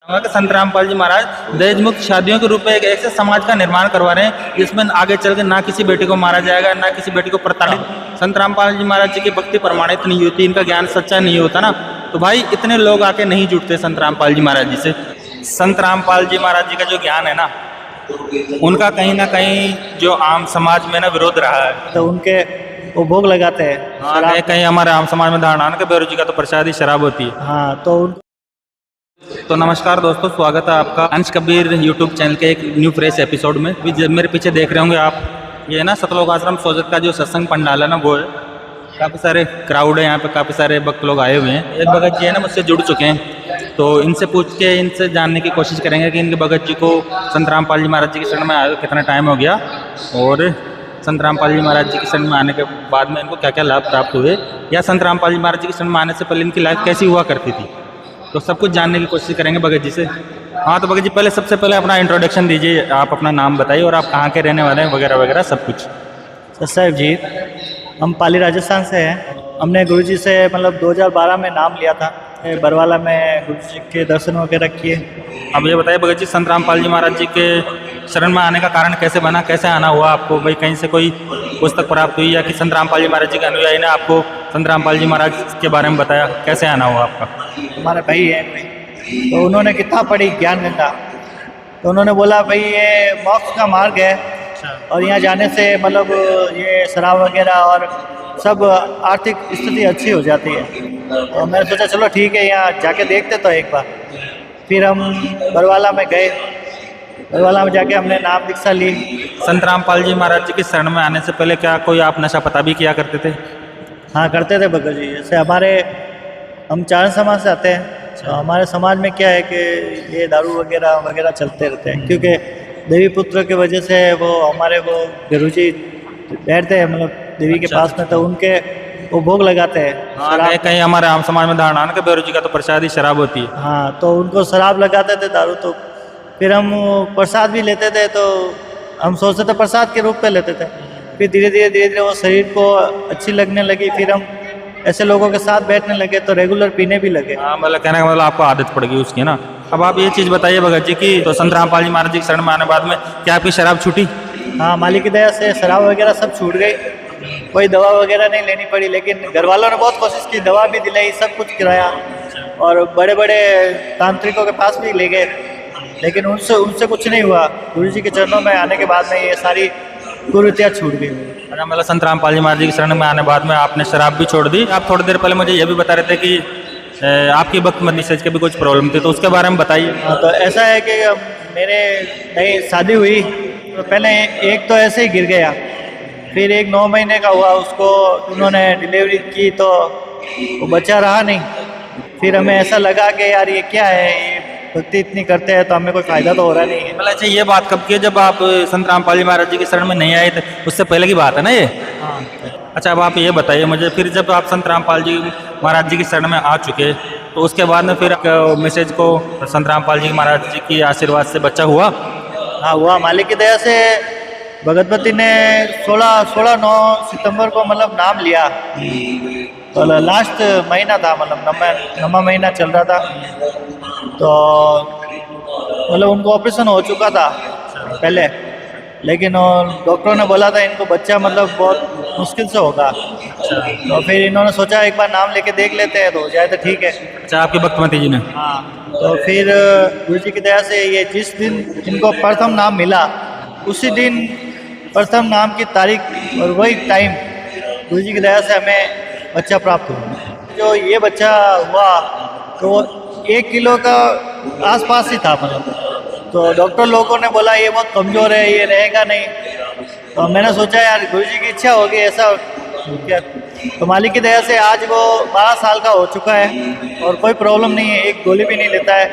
संत रामपाल जी महाराज दहेज मुक्त शादियों के रूप में एक ऐसे समाज का निर्माण करवा रहे हैं जिसमें आगे चल के ना किसी बेटे को मारा जाएगा, ना किसी बेटी को प्रताड़ित। संत रामपाल जी महाराज जी की भक्ति प्रमाणित नहीं होती, इनका ज्ञान सच्चा नहीं होता ना, तो भाई इतने लोग आके नहीं जुड़ते संत रामपाल जी महाराज जी से। संत रामपाल जी महाराज जी का जो ज्ञान है ना, उनका कहीं ना कहीं जो आम समाज में ना विरोध रहा है, तो उनके वो भोग लगाते हैं। हाँ, कहीं हमारे आम समाज में धारणा है कि बेरोजी का तो प्रसाद ही शराब होती है। हाँ, तो नमस्कार दोस्तों, स्वागत है आपका अंश कबीर यूट्यूब चैनल के एक न्यू फ्रेश एपिसोड में। भी जब मेरे पीछे देख रहे होंगे आप, ये ना सतलोक आश्रम सोजत का जो सत्संग पंडाल है ना, वो है। काफ़ी सारे क्राउड है यहाँ पे, काफ़ी सारे भक्त लोग आए हुए हैं। एक भगत जी है ना मुझसे जुड़ चुके हैं, तो इनसे पूछ के इनसे जानने की कोशिश करेंगे कि इनके भगत जी को संत रामपाल जी महाराज जी के शरण में आए कितना टाइम हो गया, और संत रामपाल जी महाराज जी के शरण में आने के बाद में इनको क्या क्या लाभ प्राप्त हुए, या संत रामपाल जी महाराज जी के शरण में आने से पहले इनकी लाइफ कैसी हुआ करती थी, तो सब कुछ जानने की कोशिश करेंगे भगत जी से। हाँ, तो भगत जी पहले सबसे पहले अपना इंट्रोडक्शन दीजिए, आप अपना नाम बताइए और आप कहाँ के रहने वाले हैं वगैरह वगैरह सब कुछ। सर साहिब जी, हम पाली राजस्थान से हैं। हमने गुरुजी से मतलब 2012 में नाम लिया था, बरवाला में गुरुजी के दर्शन वगैरह किए। अब ये बताइए भगत जी, संत रामपाल जी महाराज जी के शरण में आने का कारण कैसे बना, कैसे आना हुआ आपको? भाई कहीं से कोई पुस्तक प्राप्त हुई या कि संत रामपाल जी महाराज जी के अनुयायी ने आपको संत रामपाल जी महाराज के बारे में बताया, कैसे आना हुआ आपका? हमारे भाई हैं कोई, तो उन्होंने किताब पढ़ी ज्ञान गंगा, तो उन्होंने बोला भाई ये मोक्ष का मार्ग है, और यहाँ जाने से मतलब ये शराब वगैरह और सब आर्थिक स्थिति अच्छी हो जाती है। तो मैंने सोचा चलो ठीक है, यहाँ जाके देखते तो एक बार। फिर हम बरवाला में गए, बरवाला में जाके हमने नाम दीक्षा ली। संत रामपाल जी महाराज जी के शरण में आने से पहले क्या कोई आप नशा पता भी किया करते थे? हाँ, करते थे भगत जी। जैसे हम चारण समाज से आते हैं, तो हमारे समाज में क्या है कि ये दारू वगैरह वगैरह चलते रहते हैं, क्योंकि देवी पुत्र की वजह से वो हमारे वो गुरुजी बैठते हैं मतलब देवी के पास में, तो उनके वो भोग लगाते हैं। हाँ, कहीं हमारे आम समाज में धारणा है कि बेरोजी का तो प्रसाद ही शराब होती है। हाँ, तो उनको शराब लगाते थे, दारू। तो फिर हम प्रसाद भी लेते थे, तो हम सोचते थे प्रसाद के रूप में लेते थे। फिर धीरे धीरे वो शरीर को अच्छी लगने लगी, फिर हम ऐसे लोगों के साथ बैठने लगे, तो रेगुलर पीने भी लगे। हाँ, मतलब कहने का मतलब आपको आदत पड़ गई उसकी ना। अब आप ये चीज़ बताइए भगत जी की, तो संत रामपाल जी महाराज जी के शरण में आने बाद में क्या आपकी शराब छूटी? हाँ, मालिक की दया से शराब वगैरह सब छूट गई, कोई दवा वगैरह नहीं लेनी पड़ी। लेकिन घर वालों ने बहुत कोशिश की, दवा भी दिलाई, सब कुछ कराया, और बड़े बड़े तांत्रिकों के पास भी ले गए, लेकिन उनसे कुछ नहीं हुआ। गुरु जी के चरणों में आने के बाद में ये सारी कुरीतियाँ छूट गई। अच्छा, मतलब संत रामपाल जी महाराज जी के शरण में आने बाद में आपने शराब भी छोड़ दी। आप थोड़ी देर पहले मुझे ये भी बता रहे थे कि आपकी भक्त मत निषेध के भी कुछ प्रॉब्लम थी, तो उसके बारे में बताइए। हाँ, तो ऐसा है कि मेरे नई शादी हुई, तो पहले एक तो ऐसे ही गिर गया, फिर एक 9 महीने का हुआ, उसको उन्होंने डिलीवरी की तो वो बच्चा रहा नहीं। फिर हमें ऐसा लगा कि यार ये क्या है, ये भक्ति इतनी करते हैं तो हमें कोई फ़ायदा तो हो रहा नहीं है। मतलब अच्छा, ये बात कब की है? जब आप संत रामपाल जी महाराज जी के शरण में नहीं आए थे, उससे पहले की बात है ना ये? हाँ। अच्छा, अब आप ये बताइए मुझे, फिर जब आप संत रामपाल जी महाराज जी के शरण में आ चुके, तो उसके बाद में फिर मैसेज को संत रामपाल जी महाराज जी की आशीर्वाद से बच्चा हुआ? हाँ, हुआ। मालिक की दया से भगतपति ने 9 सितंबर को मतलब नाम लिया, तो लास्ट महीना था, मतलब 9वां महीना चल रहा था, तो मतलब उनको ऑपरेशन हो चुका था पहले, लेकिन डॉक्टरों ने बोला था इनको बच्चा मतलब बहुत मुश्किल से होगा। तो फिर इन्होंने सोचा एक बार नाम लेके देख लेते हैं, तो हो जाए तो ठीक है। अच्छा, आपके भक्तमती जी ने? हाँ, तो फिर गुरु जी की दया से ये जिस दिन इनको प्रथम नाम मिला, उसी दिन प्रथम नाम की तारीख और वही टाइम गुरु जी की दया से हमें बच्चा प्राप्त हुआ। जो ये बच्चा हुआ तो 1 किलो का आसपास ही था मतलब, तो डॉक्टर लोगों ने बोला ये बहुत कमज़ोर है, ये रहेगा नहीं। तो मैंने सोचा यार गुरु जी की इच्छा होगी ऐसा क्या, तो मालिक की दया से आज वो 12 साल का हो चुका है और कोई प्रॉब्लम नहीं है, एक गोली भी नहीं लेता है,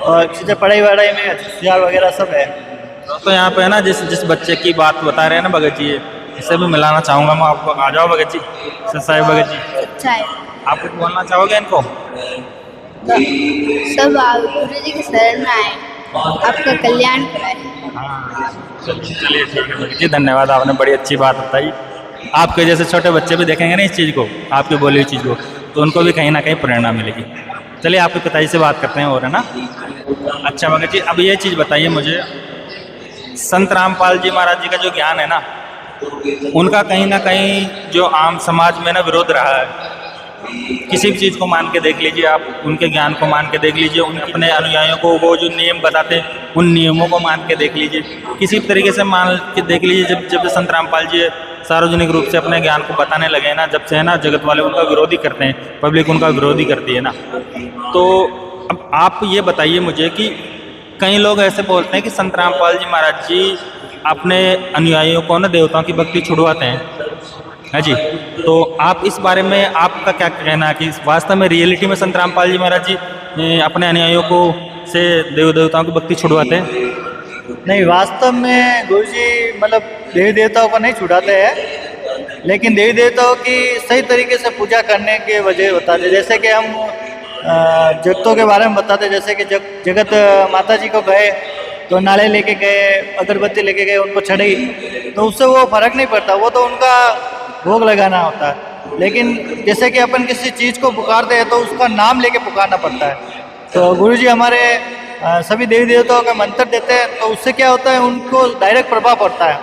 और चीज़ें पढ़ाई वढ़ाई में होशियार वगैरह सब है। तो यहाँ पे है ना, जिस बच्चे की बात बता रहे हैं ना भगत जी, इससे भी मिलाना चाहूँगा मैं आपको। आ जाओ भगत जी, साहिब भगत जी। अच्छा है, आप कुछ बोलना चाहोगे इनको? तो सब गुरु जी के शरण में आए, आपका कल्याण कराए। हाँ, चलिए ठीक है भगत जी, धन्यवाद, आपने बड़ी अच्छी बात बताई। आपके जैसे छोटे बच्चे भी देखेंगे ना इस चीज़ को, आपकी बोली हुई चीज़ को, तो उनको भी कहीं ना कहीं प्रेरणा मिलेगी। चलिए आपके पिताजी से बात करते हैं और, है ना। अच्छा भगत जी, अब ये चीज़ बताइए मुझे, संत रामपाल जी महाराज जी का जो ज्ञान है ना, उनका कहीं ना कहीं जो आम समाज में ना विरोध रहा है। किसी भी चीज़ को मान के देख लीजिए आप, उनके ज्ञान को मान के देख लीजिए, उनके अपने अनुयायियों को वो जो नियम बताते हैं उन नियमों को मान के देख लीजिए, किसी भी तरीके से मान के देख लीजिए। जब जब संत रामपाल जी सार्वजनिक रूप से अपने ज्ञान को बताने लगे ना, जब से है ना, जगत वाले उनका विरोधी करते हैं, पब्लिक उनका विरोधी करती है ना। तो अब आप ये बताइए मुझे कि कई लोग ऐसे बोलते हैं कि संत रामपाल जी महाराज जी अपने अनुयायियों को ना देवताओं की भक्ति छुड़वाते हैं, है जी। तो आप इस बारे में आपका क्या कहना है कि वास्तव में रियलिटी में संत रामपाल जी महाराज जी अपने अनुयायियों को से देव देवताओं की भक्ति छुड़वाते हैं? नहीं, वास्तव में गुरुजी मतलब देवी देवताओं को नहीं छुड़ाते हैं, लेकिन देवी देवताओं की सही तरीके से पूजा करने के वजह बताते। जैसे कि हम जगतों के बारे में बताते, जैसे कि जगत माता जी को गए तो नाले लेके गए, अगरबत्ती लेके गए, उनको चढ़ी, तो उससे वो फर्क नहीं पड़ता, वो तो उनका भोग लगाना होता है। लेकिन जैसे कि अपन किसी चीज़ को पुकारते हैं तो उसका नाम लेके पुकारना पड़ता है। तो गुरुजी हमारे सभी देवी देवताओं का मंत्र देते हैं, तो उससे क्या होता है, उनको डायरेक्ट प्रभाव पड़ता है,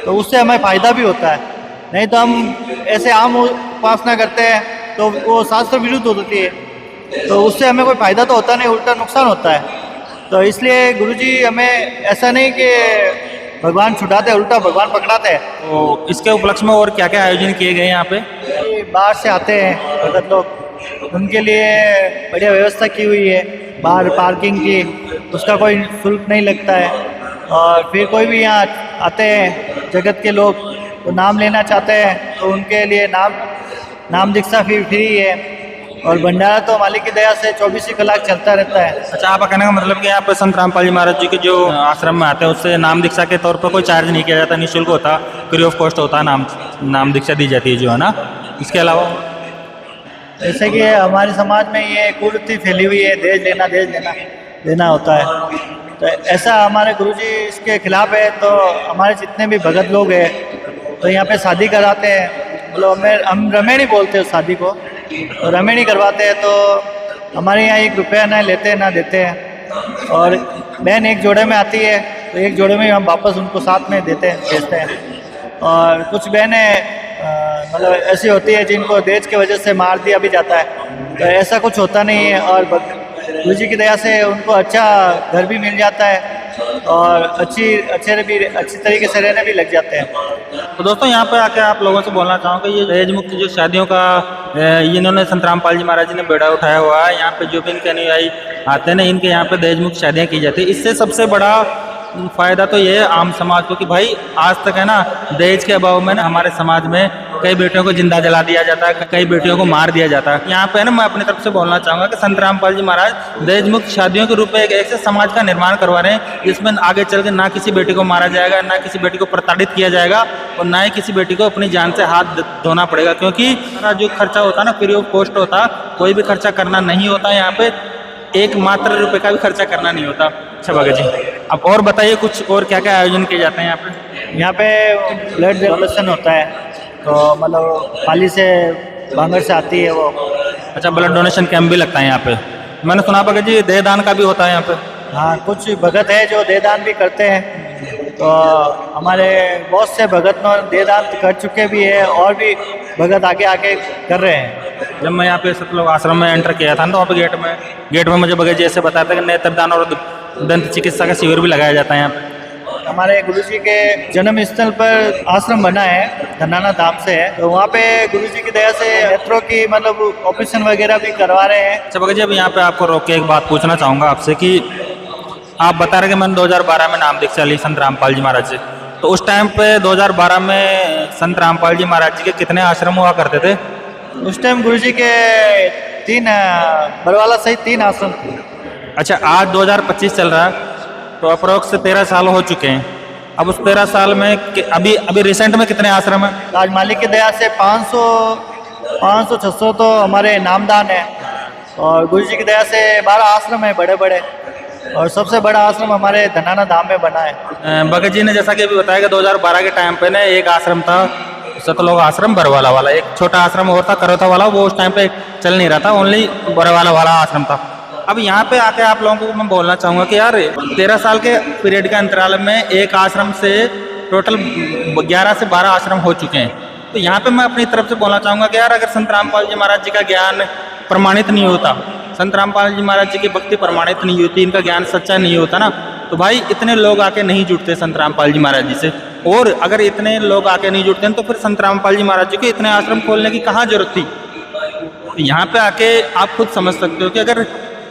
तो उससे हमें फ़ायदा भी होता है। नहीं तो हम ऐसे आम उपासना करते हैं तो वो शास्त्र विरुद्ध होती है, तो उससे हमें कोई फ़ायदा तो होता नहीं, उल्टा नुकसान होता है। तो इसलिए गुरुजी हमें ऐसा नहीं कि भगवान छुड़ाते हैं, उल्टा भगवान पकड़ाते हैं। तो इसके उपलक्ष्य में और क्या क्या आयोजन किए गए हैं यहाँ पे? बाहर से आते हैं भगत लोग, उनके लिए बढ़िया व्यवस्था की हुई है, बाहर पार्किंग की, उसका कोई शुल्क नहीं लगता है। और फिर कोई भी यहाँ आते हैं जगत के लोग तो नाम लेना चाहते हैं तो उनके लिए नाम दीक्षा फ्री है। और भंडारा तो मालिक की दया से 24 कलाक चलता रहता है। अच्छा, आपका कहने का मतलब कि यहाँ पे संत रामपाल जी महाराज जी के जो आश्रम में आते हैं उससे नाम दीक्षा के तौर पर कोई चार्ज नहीं किया जाता, निःशुल्क होता, फ्री ऑफ कॉस्ट होता, नाम दीक्षा दी जाती है जो, है ना। इसके अलावा जैसे कि हमारे समाज में ये कुरीति फैली हुई है, दहेज लेना होता है, तो ऐसा हमारे गुरुजी इसके खिलाफ है। तो हमारे जितने भी भगत लोग हैं तो यहाँ पे शादी कराते हैं, मतलब हम रमेणी बोलते हैं शादी को, तो रमेणी करवाते हैं। तो हमारे यहाँ 1 रुपया ना लेते हैं ना देते हैं। और बहन एक जोड़े में आती है तो एक जोड़े में हम वापस उनको साथ में भेजते हैं। और कुछ बहनें मतलब ऐसी होती है जिनको दहेज की वजह से मार दिया भी जाता है, तो ऐसा कुछ होता नहीं है। और गुरुजी की दया से उनको अच्छा घर भी मिल जाता है और अच्छी तरीके से रहने भी लग जाते हैं। तो दोस्तों, यहाँ पे आके आप लोगों से बोलना चाहूँगा, ये दहेज मुक्त जो शादियों का इन्होंने संत रामपाल जी महाराज जी ने बेड़ा उठाया हुआ है। यहाँ पे जो भी इनके अनुयायी आते हैं ना, इनके यहाँ पे दहेज मुक्त शादियाँ की जाती है। इससे सबसे बड़ा फ़ायदा तो ये है आम समाज को कि भाई आज तक है ना, दहेज के अभाव में ना हमारे समाज में कई बेटियों को जिंदा जला दिया जाता है, कई बेटियों को मार दिया जाता है। यहाँ पे है ना, मैं अपनी तरफ से बोलना चाहूँगा कि संत रामपाल जी महाराज दहेज मुक्त शादियों के रूप में एक ऐसे समाज का निर्माण करवा रहे हैं जिसमें आगे चल के ना किसी बेटी को मारा जाएगा, ना किसी बेटी को प्रताड़ित किया जाएगा, और ना ही किसी बेटी को अपनी जान से हाथ धोना पड़ेगा। क्योंकि जो खर्चा होता है ना, फ्री ऑफ कॉस्ट होता, कोई भी खर्चा करना नहीं होता यहाँ पे, 1 मात्र रुपये का भी खर्चा करना नहीं होता। अच्छा भगत जी, अब और बताइए कुछ और क्या क्या आयोजन किए जाते हैं यहाँ पे? यहाँ पे ब्लड डोनेशन होता है, तो मतलब पाली से बांगर से आती है वो। अच्छा, ब्लड डोनेशन कैंप भी लगता है यहाँ पे, मैंने सुना भगत जी देहदान का भी होता है यहाँ पे। हाँ, कुछ भगत है जो देहदान भी करते हैं, तो हमारे बहुत से भगत देहदान कर चुके भी है और भी भगत आगे कर रहे हैं। जब मैं यहाँ पे सतलोक आश्रम में एंटर किया था ना, तो वहाँ पे गेट में मुझे भगत जी ऐसे बताया था कि नेत्रदान और दंत चिकित्सा का शिविर भी लगाया जाता है यहाँ पे। हमारे गुरुजी के जन्म स्थल पर आश्रम बना है, धनाना धाम से है, तो वहाँ पे गुरुजी की दया से नेत्रों की मतलब ऑपरेशन वगैरह भी करवा रहे हैं। अच्छा भगत जी, अब यहाँ पे आपको रोक के एक बात पूछना चाहूँगा आपसे कि आप बता रहे कि मैंने 2012 में नाम दीक्षा ली संत रामपाल जी महाराज जी, तो उस टाइम पे 2012 में संत रामपाल जी महाराज जी के कितने आश्रम हुआ करते थे? उस टाइम गुरुजी के 3 बरवाला सहित 3 आश्रम थे। अच्छा, आज 2025 चल रहा है, तो अप्रोक्स 13 साल हो चुके हैं। अब उस 13 साल में अभी रिसेंट में कितने आश्रम हैं? आज मालिक की दया से 500-600 तो हमारे नामदान है, और गुरुजी की दया से 12 आश्रम है बड़े बड़े, और सबसे बड़ा आश्रम हमारे धनाना धाम में बना है। भगत जी ने जैसा कि अभी बताया कि 2012 के टाइम पे ना एक आश्रम था सतलोक आश्रम बरवाला वाला, एक छोटा आश्रम और था करोथा वाला, वो उस टाइम पे चल नहीं रहा था, ओनली बरवाला वाला आश्रम था। अब यहाँ पे आके आप लोगों को मैं बोलना चाहूँगा कि यार 13 साल के पीरियड के अंतराल में एक आश्रम से टोटल 11 से 12 आश्रम हो चुके हैं। तो यहाँ पे मैं अपनी तरफ से बोलना चाहूँगा कि यार अगर संत रामपाल जी महाराज जी का ज्ञान प्रमाणित नहीं होता, संत रामपाल जी महाराज जी की भक्ति प्रमाणित नहीं होती, इनका ज्ञान सच्चा नहीं होता ना, तो भाई इतने लोग आके नहीं जुड़ते संत रामपाल जी महाराज जी से। और अगर इतने लोग आके नहीं जुड़ते हैं तो फिर संत रामपाल जी महाराज जी को इतने आश्रम खोलने की कहाँ जरूरत थी। तो यहाँ पे आके आप खुद समझ सकते हो कि अगर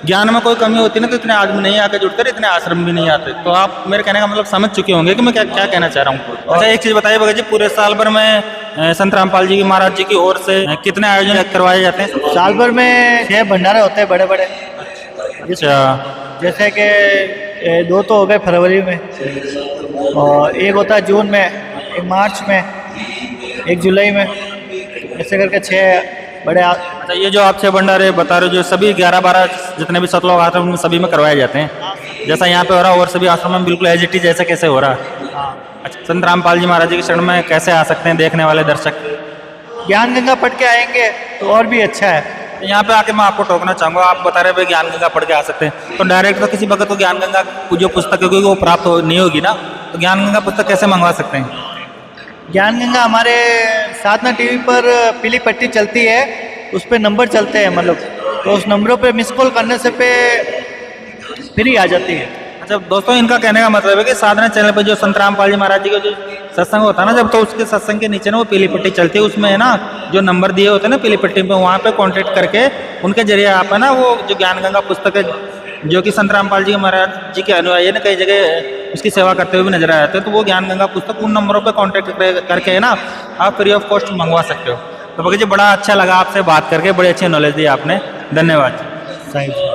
ज्ञान में कोई कमी होती ना तो इतने आदमी नहीं आके जुड़ते, इतने आश्रम भी नहीं आते। तो आप मेरे कहने का मतलब समझ चुके होंगे कि मैं क्या क्या कहना चाह रहा हूँ। अच्छा एक चीज़ बताइए भगत जी, पूरे साल भर में संत रामपाल जी की महाराज जी की ओर से कितने आयोजन करवाए जाते हैं? साल भर में 6 भंडारे होते हैं बड़े बड़े। अच्छा, जैसे कि 2 तो हो गए फरवरी में, और एक होता है जून में, एक मार्च में, एक जुलाई में, ऐसे करके 6 बड़े अच्छा ये जो आप 6 भंडारे बता रहे हो, जो सभी 11-12 जितने भी सतलोक आश्रम में सभी में करवाए जाते हैं, जैसा यहाँ पे हो रहा है और सभी आश्रम में बिल्कुल एज इट इज जैसे कैसे हो रहा है? अच्छा, संत रामपाल जी महाराज जी के शरण में कैसे आ सकते हैं देखने वाले दर्शक? ज्ञान गंगा पढ़ के आएंगे तो और भी अच्छा है। यहाँ पे आके मैं आपको टोकना चाहूँगा, आप बता रहे भाई ज्ञान गंगा पढ़ के आ सकते हैं, तो डायरेक्ट तो किसी भगत को ज्ञान गंगा जो पुस्तक है क्योंकि वो प्राप्त नहीं होगी ना, तो ज्ञान गंगा पुस्तक कैसे मंगवा सकते हैं? ज्ञान गंगा हमारे साधना टीवी पर पीली पट्टी चलती है, उस पर नंबर चलते हैं, मतलब तो उस नंबरों पे मिस कॉल करने से पे फ्री आ जाती है। अच्छा दोस्तों, इनका कहने का मतलब है कि साधना चैनल पर जो संत रामपाल जी महाराज जी का जो सत्संग होता है ना, जब तो उसके सत्संग के नीचे ना वो पीली पट्टी चलती है, उसमें है ना जो नंबर दिए होते हैं ना पीली पट्टी पे, वहाँ पे कांटेक्ट करके उनके जरिए आप है ना वो जो ज्ञान गंगा पुस्तक है जो कि संत रामपाल जी महाराज जी के अनुयायी ने कई जगह उसकी सेवा करते हुए भी नजर आते हैं, तो वो ज्ञान गंगा पुस्तक उन नंबरों पर कॉन्टेक्ट करके है ना आप फ्री ऑफ कॉस्ट मंगवा सकते हो। तो भगत जी बड़ा अच्छा लगा आपसे बात करके, बड़ी अच्छी नॉलेज दी आपने, धन्यवाद। सही।